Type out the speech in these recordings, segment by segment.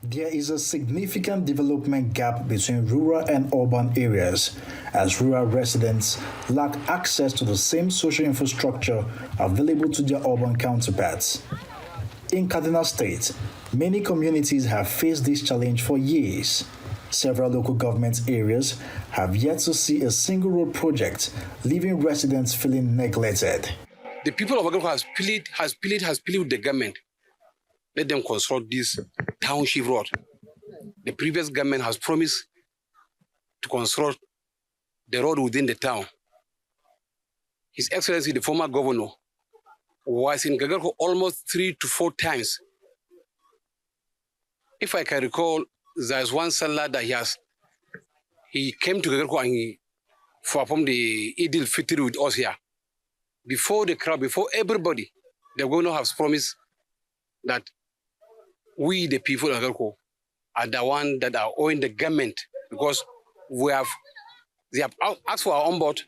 There is a significant development gap between rural and urban areas, as rural residents lack access to the same social infrastructure available to their urban counterparts. In Kaduna State, many communities have faced this challenge for years. Several local government areas have yet to see a single road project, leaving residents feeling neglected. The people of Agriculture has pleaded with the government. Let them construct this township road. The previous government has promised to construct the road within the town. His Excellency, the former governor, was in Gagarko almost 3 to 4 times. If I can recall, there's one Salah that he came to Gagarko and he performed the Eid al-Fitr with us here. Before the crowd, before everybody, the governor has promised that we, the people of Gagarko, are the ones that are owing the government, because they have asked for our onboard.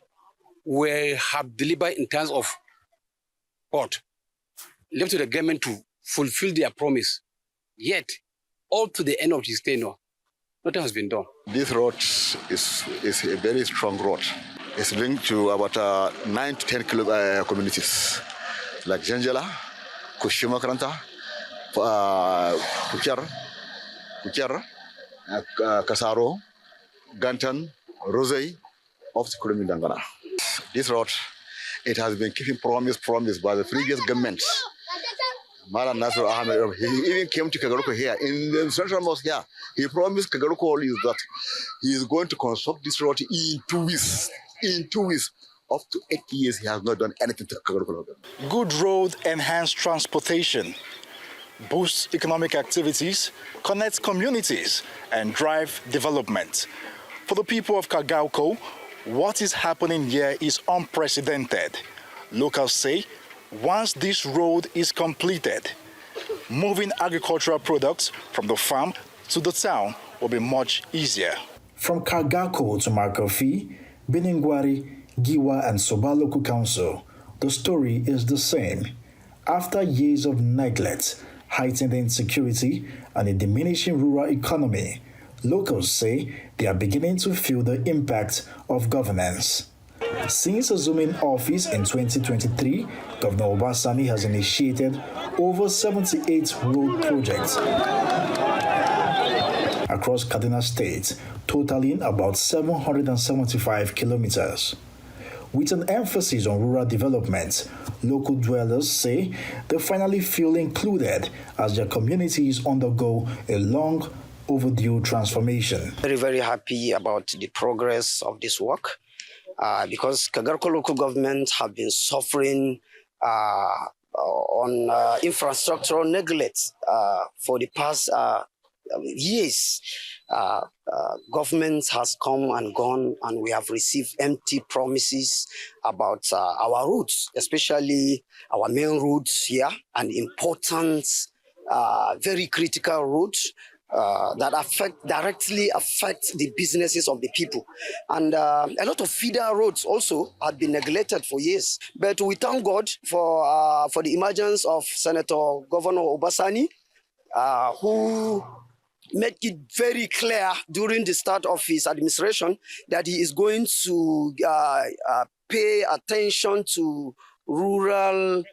We have delivered in terms of what? Left to the government to fulfill their promise. Yet, all to the end of his tenure, nothing has been done. This road is a very strong road. It's linked to about 9 to 10 communities, like Janjala, Kushima Kranta, Kuchar, Kasaro, Gantan, Rosei, of the Kulumi Dangana. This road, it has been keeping promise by the previous governments. Mara Nasser Ahmed, he even came to Kagaroko here, in the central mosque here. He promised Kagaroko that he is going to construct this road in 2 weeks. In 2 weeks. Up to 8 years, he has not done anything to Kagaroko. Good road enhance transportation, boost economic activities, connect communities, and drive development. For the people of Kagauko, what is happening here is unprecedented. Locals say, once this road is completed, moving agricultural products from the farm to the town will be much easier. From Kagako to Markofi, Beningwari, Giwa, and Soba Local Council, the story is the same. After years of neglect, heightened insecurity, and a diminishing rural economy, locals say they are beginning to feel the impact of governance. Since assuming office in 2023, Governor Sani has initiated over 78 road projects across Kaduna State, totaling about 775 kilometers. With an emphasis on rural development, local dwellers say they finally feel included as their communities undergo a long overdue transformation. Very, very happy about the progress of this work. Because Kagarko local government have been suffering on infrastructural neglect for the past years. Government has come and gone, and we have received empty promises about our routes, especially our main routes here, and important, very critical routes that directly affect the businesses of the people. And a lot of feeder roads also had been neglected for years. But we thank God for the emergence of Senator Governor Obasani, who made it very clear during the start of his administration that he is going to pay attention to rural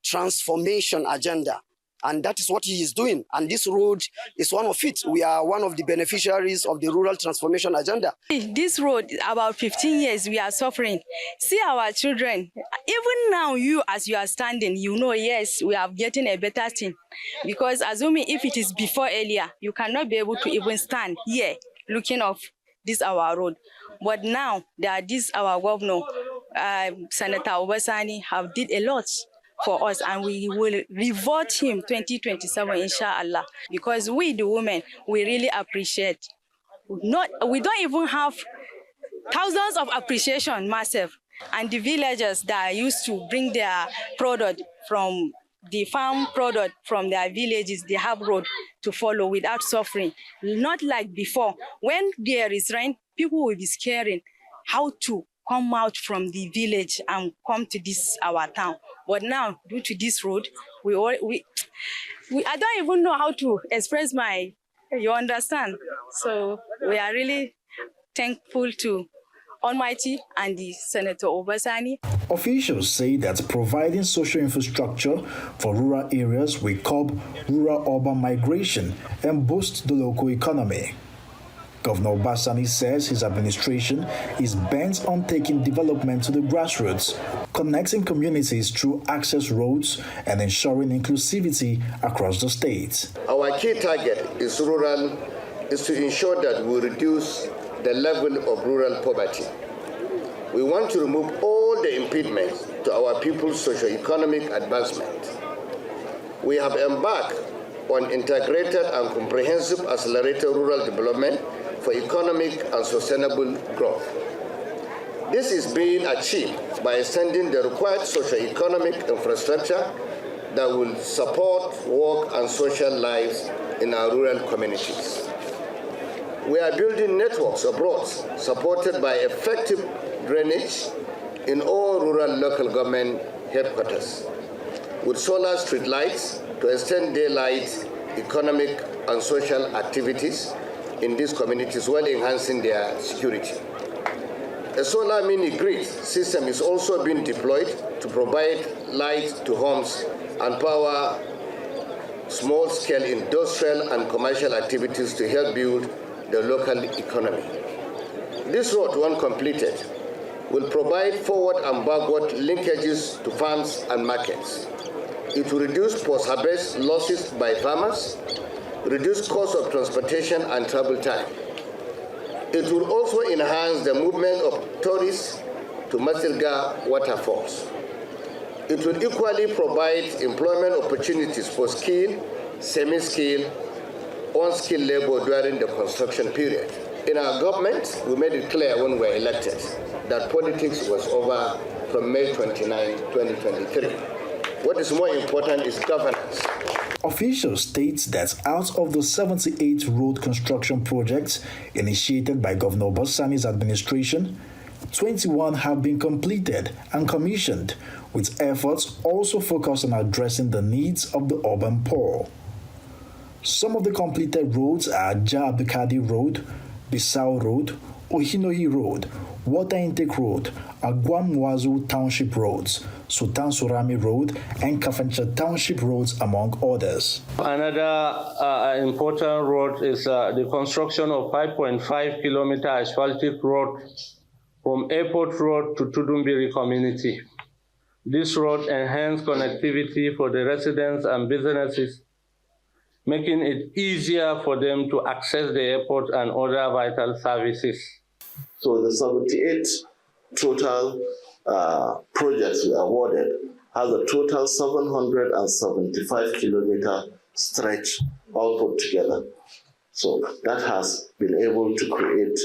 transformation agenda. And that is what he is doing. And this road is one of it. We are one of the beneficiaries of the rural transformation agenda. This road, about 15 years, we are suffering. See our children. Even now, you, as you are standing, you know, yes, we are getting a better thing. Because assuming if it is before earlier, you cannot be able to even stand here looking off this our road. But now, that this our governor, Senator Obasani, have did a lot for us, and we will reward him 2027, inshallah, because we, the women, we really appreciate. We don't even have thousands of appreciation myself, and the villagers that used to bring their product from the farm product from their villages, they have road to follow without suffering. Not like before. When there is rain, people will be scaring how to come out from the village and come to this our town. But now, due to this road, I don't even know how to express you understand? So we are really thankful to Almighty and the Senator Obasani. Officials say that providing social infrastructure for rural areas will curb rural-urban migration and boost the local economy. Governor Obasani says his administration is bent on taking development to the grassroots, connecting communities through access roads and ensuring inclusivity across the state. Our key target is to ensure that we reduce the level of rural poverty. We want to remove all the impediments to our people's socio-economic advancement. We have embarked on integrated and comprehensive accelerated rural development for economic and sustainable growth. This is being achieved by extending the required socio-economic infrastructure that will support work and social lives in our rural communities. We are building networks of roads supported by effective drainage in all rural local government headquarters, with solar street lights to extend daylight, economic and social activities in these communities while enhancing their security. A solar mini-grid system is also being deployed to provide light to homes and power small-scale industrial and commercial activities to help build the local economy. This road, when completed, will provide forward and backward linkages to farms and markets. It will reduce post-harvest losses by farmers, reduce cost of transportation and travel time. It will also enhance the movement of tourists to Masilga waterfalls. It will equally provide employment opportunities for skilled, semi-skilled, on-skilled labor during the construction period. In our government, we made it clear when we were elected that politics was over from May 29, 2023. What is more important is governance. Officials state that out of the 78 road construction projects initiated by Governor Obasani's administration, 21 have been completed and commissioned, with efforts also focused on addressing the needs of the urban poor. Some of the completed roads are Abdulahi Road, Bissau Road, Ohinohi Road, Water Intake Road, Agwamwazu Township Roads, Sultan Surami Road, and Kafancha Township Roads, among others. Another important road is the construction of 5.5-kilometer asphaltic road from Airport Road to Tudumbiri community. This road enhances connectivity for the residents and businesses, making it easier for them to access the airport and other vital services. So the 78 total projects we awarded has a total 775-kilometer stretch all put together. So that has been able to create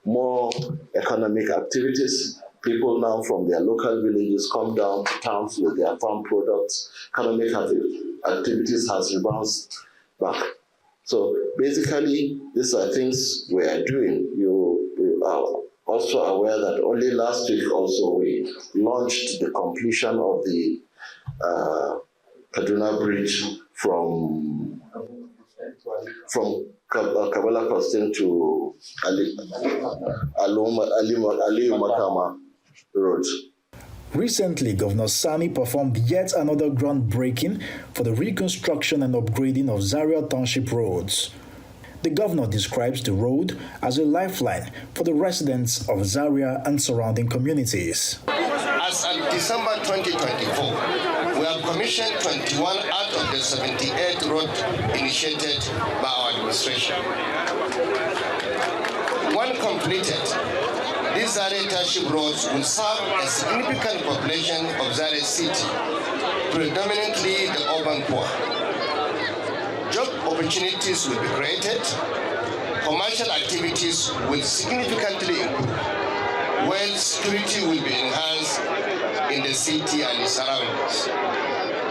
more economic activities. People now from their local villages come down to towns with their farm products. Economic activities has rebounded back. So basically, these are things we are doing. You are also aware that only last week also we launched the completion of the Kaduna Bridge from Kabbalah Crossing to Ali Makama Road. Recently, Governor Sani performed yet another groundbreaking for the reconstruction and upgrading of Zaria Township roads. The governor describes the road as a lifeline for the residents of Zaria and surrounding communities. As of December 2024, we have commissioned 21 out of the 78 roads initiated by our administration. When completed, these Zaria Township roads will serve a significant population of Zaria City, predominantly the urban poor. Job opportunities will be created, commercial activities will significantly improve, while security will be enhanced in the city and its surroundings.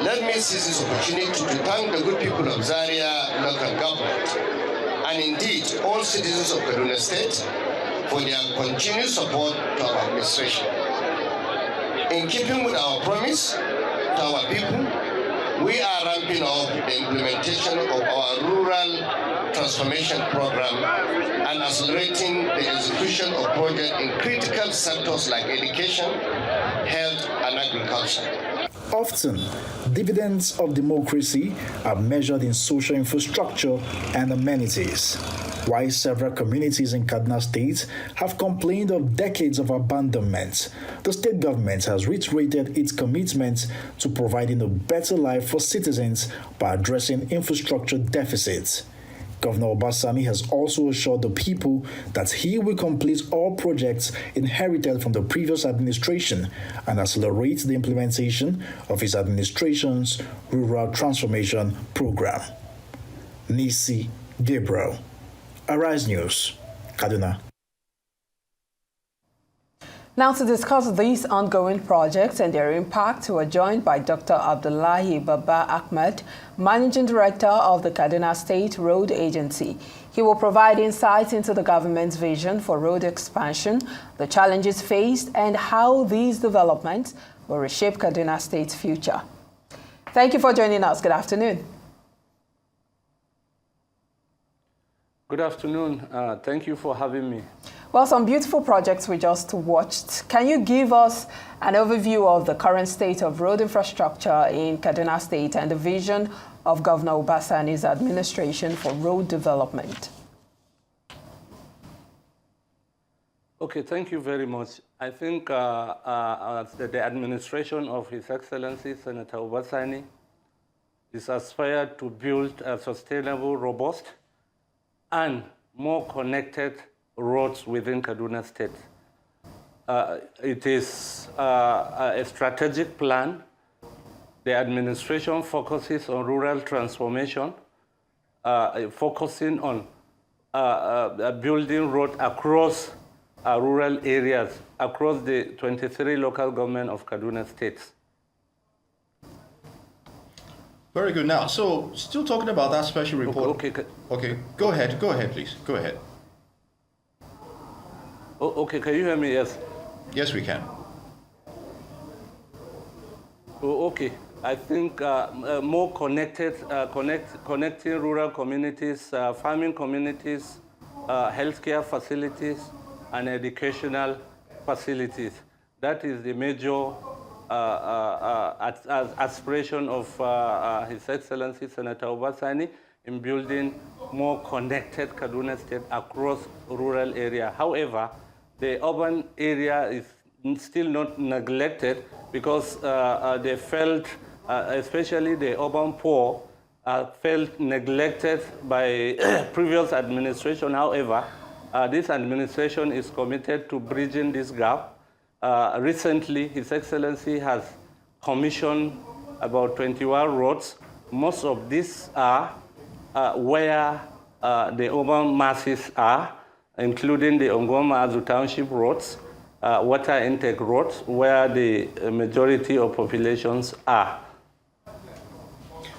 Let me seize this opportunity to thank the good people of Zaria local government, and indeed all citizens of Kaduna State, for their continued support to our administration. In keeping with our promise, to our people, we are ramping up the implementation of our rural transformation program and accelerating the execution of projects in critical sectors like education, health, and agriculture. Often, dividends of democracy are measured in social infrastructure and amenities. While several communities in Kaduna State have complained of decades of abandonment, the state government has reiterated its commitment to providing a better life for citizens by addressing infrastructure deficits. Governor Sani has also assured the people that he will complete all projects inherited from the previous administration and accelerate the implementation of his administration's rural transformation program. Nisi Gabriel, Arise News, Kaduna. Now to discuss these ongoing projects and their impact, we're joined by Dr. Abdulahi Ahmed, Managing Director of the Kaduna State Road Agency. He will provide insights into the government's vision for road expansion, the challenges faced, and how these developments will reshape Kaduna State's future. Thank you for joining us. Good afternoon. Good afternoon. Thank you for having me. Well, some beautiful projects we just watched. Can you give us an overview of the current state of road infrastructure in Kaduna State and the vision of Governor Sani's administration for road development? Okay, thank you very much. I think the administration of His Excellency Senator Sani is aspired to build a sustainable, robust, and more connected roads within Kaduna State. It is a strategic plan. The administration focuses on rural transformation, focusing on building roads across rural areas, across the 23 local government of Kaduna State. Very good. Now, so still talking about that special report. Okay, go ahead, please. Go ahead. Oh, okay, can you hear me? Yes. Yes, we can. Oh, okay. I think more connecting rural communities, farming communities, healthcare facilities, and educational facilities. That is the major aspiration of His Excellency Senator Sani in building more connected Kaduna State across rural area. However, the urban area is still not neglected because they felt, especially the urban poor, felt neglected by previous administration. However, this administration is committed to bridging this gap. Recently, His Excellency has commissioned about 21 roads. Most of these are where the urban masses are, including the Ongoma Azu Township roads, water intake roads, where the majority of populations are.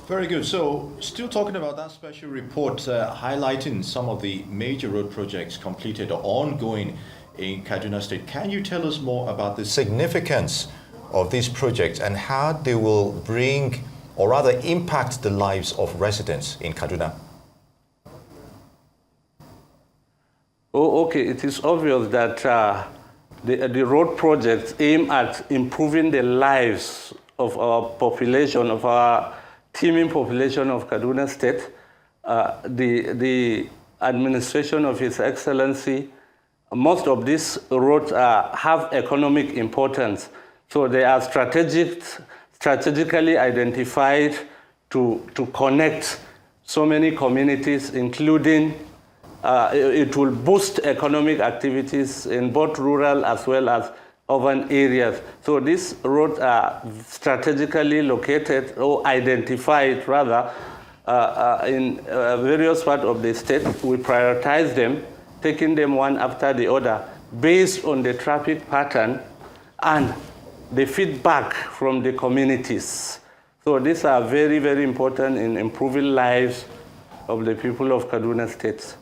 Very good. So still talking about that special report, highlighting some of the major road projects completed or ongoing in Kaduna State. Can you tell us more about the significance of these projects and how they will bring, or rather impact, the lives of residents in Kaduna? Oh, okay. It is obvious that the road projects aim at improving the lives of our population, of our teeming population of Kaduna State. The administration of His Excellency, most of these roads have economic importance. So they are strategically identified to connect so many communities, including it will boost economic activities in both rural as well as urban areas. So these roads are strategically located or identified rather in various parts of the state. We prioritize them, taking them one after the other based on the traffic pattern and the feedback from the communities. So these are very, very important in improving lives of the people of Kaduna State.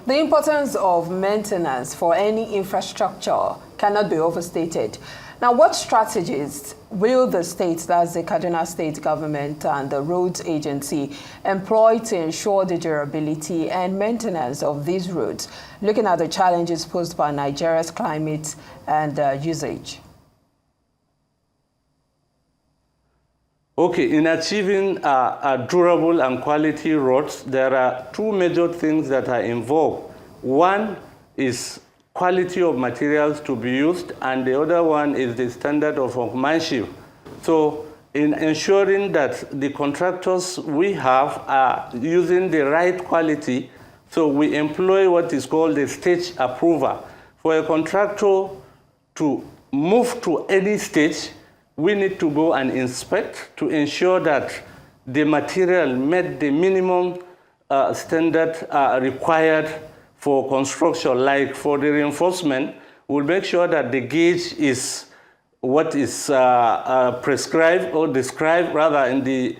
The importance of maintenance for any infrastructure cannot be overstated. Now, what strategies will the state, that's the Kaduna State government and the roads agency, employ to ensure the durability and maintenance of these roads, looking at the challenges posed by Nigeria's climate and usage? Okay, in achieving durable and quality roads, there are two major things that are involved. One is quality of materials to be used, and the other one is the standard of workmanship. So in ensuring that the contractors we have are using the right quality, so we employ what is called the stage approver. For a contractor to move to any stage, we need to go and inspect to ensure that the material met the minimum standard required for construction. Like for the reinforcement, we'll make sure that the gauge is what is prescribed or described rather in the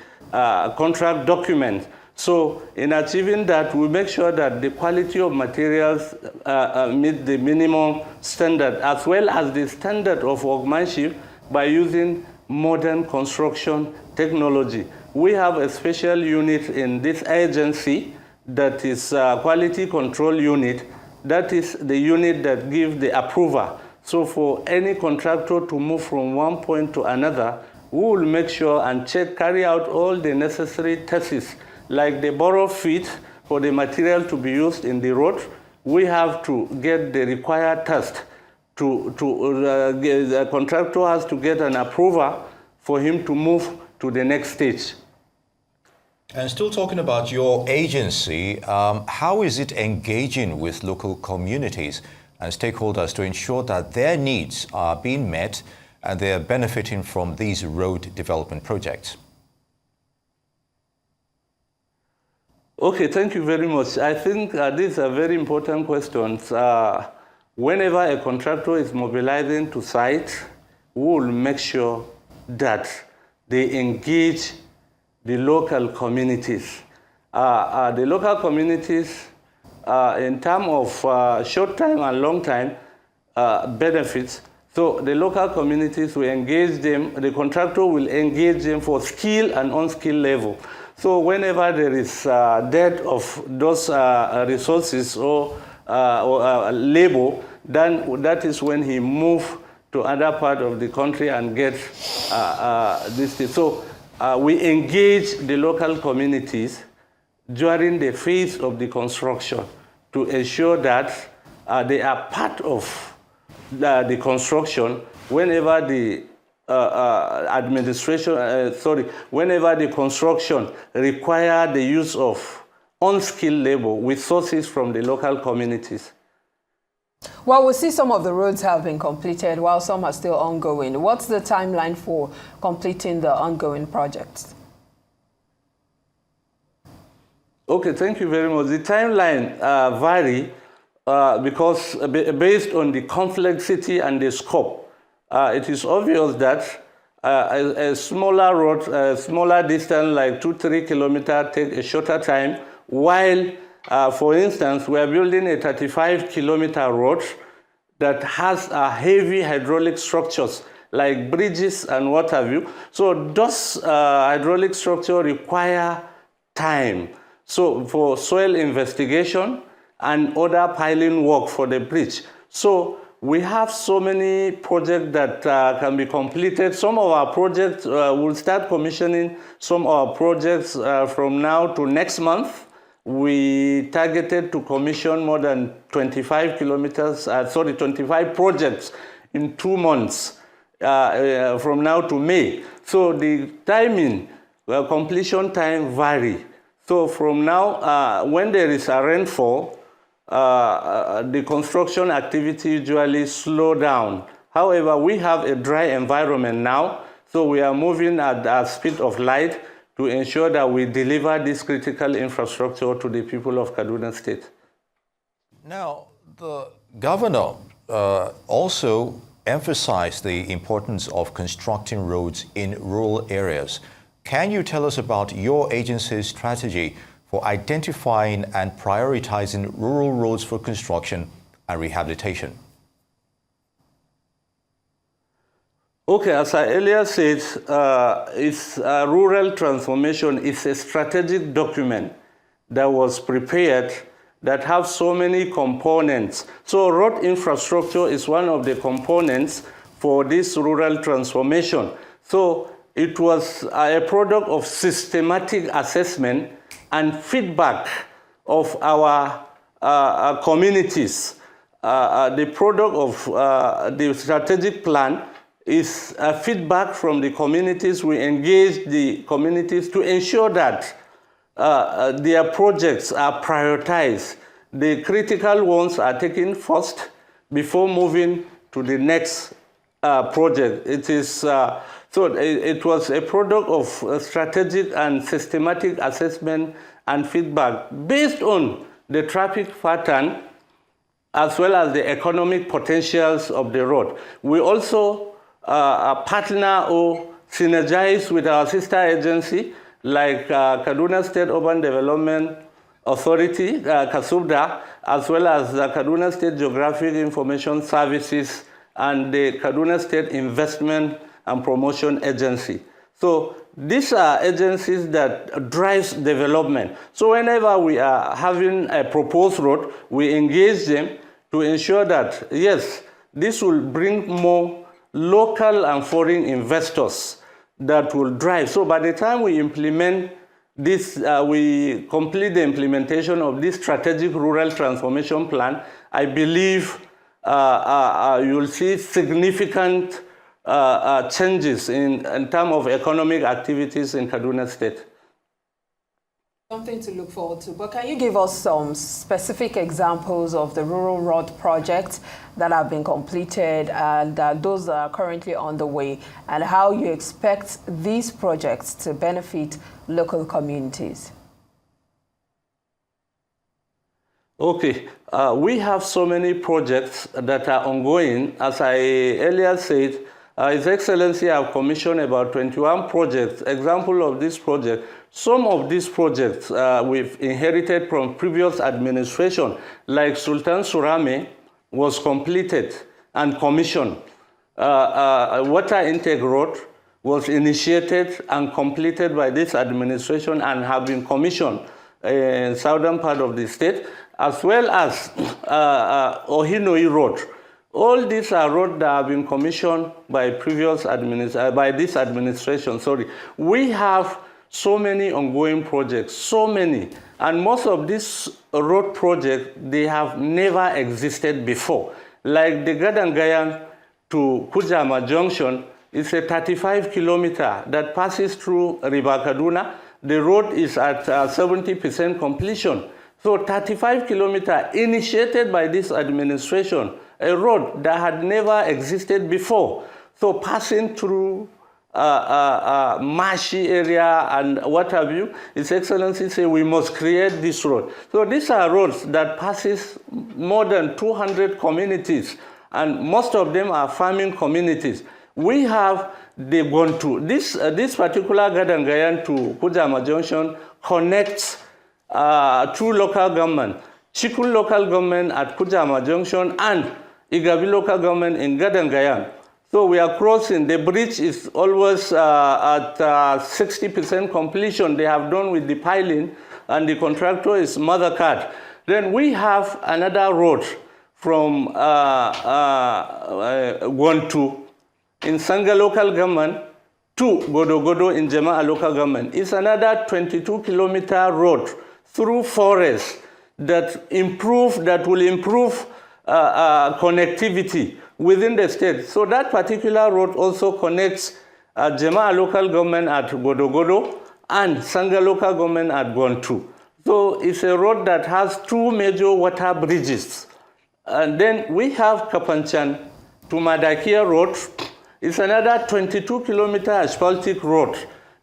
contract document. So in achieving that, we make sure that the quality of materials meet the minimum standard, as well as the standard of workmanship, by using modern construction technology. We have a special unit in this agency that is a quality control unit. That is the unit that gives the approval. So for any contractor to move from one point to another, we will make sure and carry out all the necessary tests, like the borough feet for the material to be used in the road. We have to get the required test. The contractor has to get an approval for him to move to the next stage. And still talking about your agency, how is it engaging with local communities and stakeholders to ensure that their needs are being met and they are benefiting from these road development projects? Okay, thank you very much. I think these are very important questions. Whenever a contractor is mobilizing to site, we will make sure that they engage the local communities. The local communities, in terms of short time and long time benefits, so the local communities will engage them, the contractor will engage them for skill and unskilled level. So whenever there is dearth of those resources or labor, then that is when he moves to other part of the country and get this thing. So we engage the local communities during the phase of the construction to ensure that they are part of the construction whenever the whenever the construction require the use of unskilled labor with sources from the local communities. Well, we see some of the roads have been completed while some are still ongoing. What's the timeline for completing the ongoing projects? Okay, thank you very much. The timeline vary because based on the complexity and the scope. It is obvious that a smaller road, a smaller distance like 2-3 kilometers take a shorter time, while for instance, we are building a 35-kilometer road that has heavy hydraulic structures like bridges and what have you. So those hydraulic structures require time. So for soil investigation and other piling work for the bridge. So we have so many projects that can be completed. Some of our projects will start commissioning some of our projects from now to next month. We targeted to commission more than 25 projects in 2 months from now to May. So the timing, completion time vary. So from now, when there is a rainfall, the construction activity usually slow down. However, we have a dry environment now, so we are moving at the speed of light to ensure that we deliver this critical infrastructure to the people of Kaduna State. Now, the governor also emphasized the importance of constructing roads in rural areas. Can you tell us about your agency's strategy for identifying and prioritizing rural roads for construction and rehabilitation? Okay, as I earlier said, it's rural transformation is a strategic document that was prepared that have so many components. So road infrastructure is one of the components for this rural transformation. So it was a product of systematic assessment and feedback of our communities. The product of the strategic plan is feedback from the communities. We engage the communities to ensure that their projects are prioritized. The critical ones are taken first before moving to the next project. It is so it was a product of strategic and systematic assessment and feedback based on the traffic pattern as well as the economic potentials of the road. We also partner or synergize with our sister agency like Kaduna State Urban Development Authority, KASUBDA, as well as the Kaduna State Geographic Information Services and the Kaduna State Investment and Promotion Agency. So these are agencies that drive development. So whenever we are having a proposed road, we engage them to ensure that, yes, this will bring more local and foreign investors that will drive. So by the time we implement this, we complete the implementation of this strategic rural transformation plan, I believe you'll see significant changes in terms of economic activities in Kaduna State. Something to look forward to. But can you give us some specific examples of the rural road projects that have been completed and those that are currently on the way, and how you expect these projects to benefit local communities? Okay, we have so many projects that are ongoing. As I earlier said, His Excellency have commissioned about 21 projects. Example of this project, some of these projects we've inherited from previous administration, like Sultan Surame was completed and commissioned. Water intake road was initiated and completed by this administration and have been commissioned in southern part of the state, as well as Ohinoi Road. All these are roads that have been commissioned by this administration. Sorry, we have so many ongoing projects, so many, and most of these road projects they have never existed before. Like the Gadangayan to Kujama Junction is a 35 kilometer that passes through River Kaduna. The road is at 70% completion. So 35 kilometer initiated by this administration, a road that had never existed before. So passing through marshy area and what have you, His Excellency said we must create this road. So these are roads that passes more than 200 communities, and most of them are farming communities. We have the Gontu. This particular Gadangayan to Kujama Junction connects two local government, Chikun local government at Kujama Junction and Igabi local government in Gadangayan. So we are crossing. The bridge is always at 60% completion. They have done with the piling, and the contractor is Mothercard. Then we have another road from Gontu in Sanga local government to Godo in Jema'a local government. It's another 22-kilometer road through forest that will improve connectivity within the state. So that particular road also connects Jema'a local government at Godo and Sanga local government at Gontu. So it's a road that has two major water bridges. And then we have Kapanchan to Madakia Road. It's another 22-kilometer asphaltic road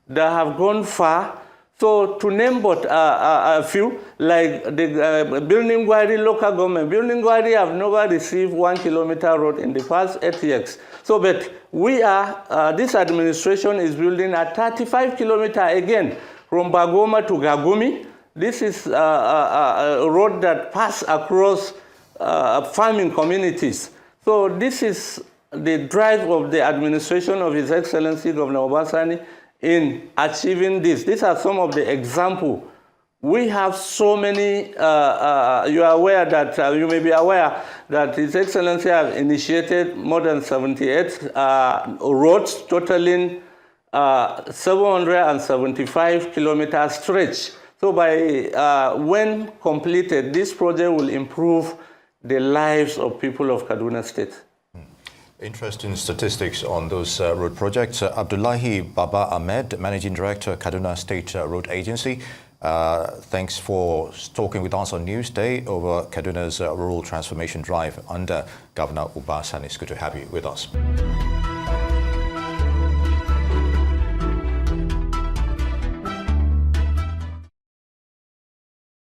that have gone far. So to name but a few, like the Building Gwari local government. Building Gwari have never received 1 kilometer road in the past 8 years. So, but we are, this administration is building a 35 kilometer again from Bagoma to Gagumi. This is a road that passes across farming communities. So this is the drive of the administration of His Excellency Governor Sani in achieving this. These are some of the examples. We have so many, you are aware that, you may be aware that His Excellency have initiated more than 78 roads totaling 775 kilometer stretch. So by when completed, this project will improve the lives of people of Kaduna State. Interesting statistics on those road projects. Abdulahi Baba Ahmed, Managing Director, Kaduna State Road Agency. Thanks for talking with us on Newsday over Kaduna's rural transformation drive under Governor Sani. It's good to have you with us.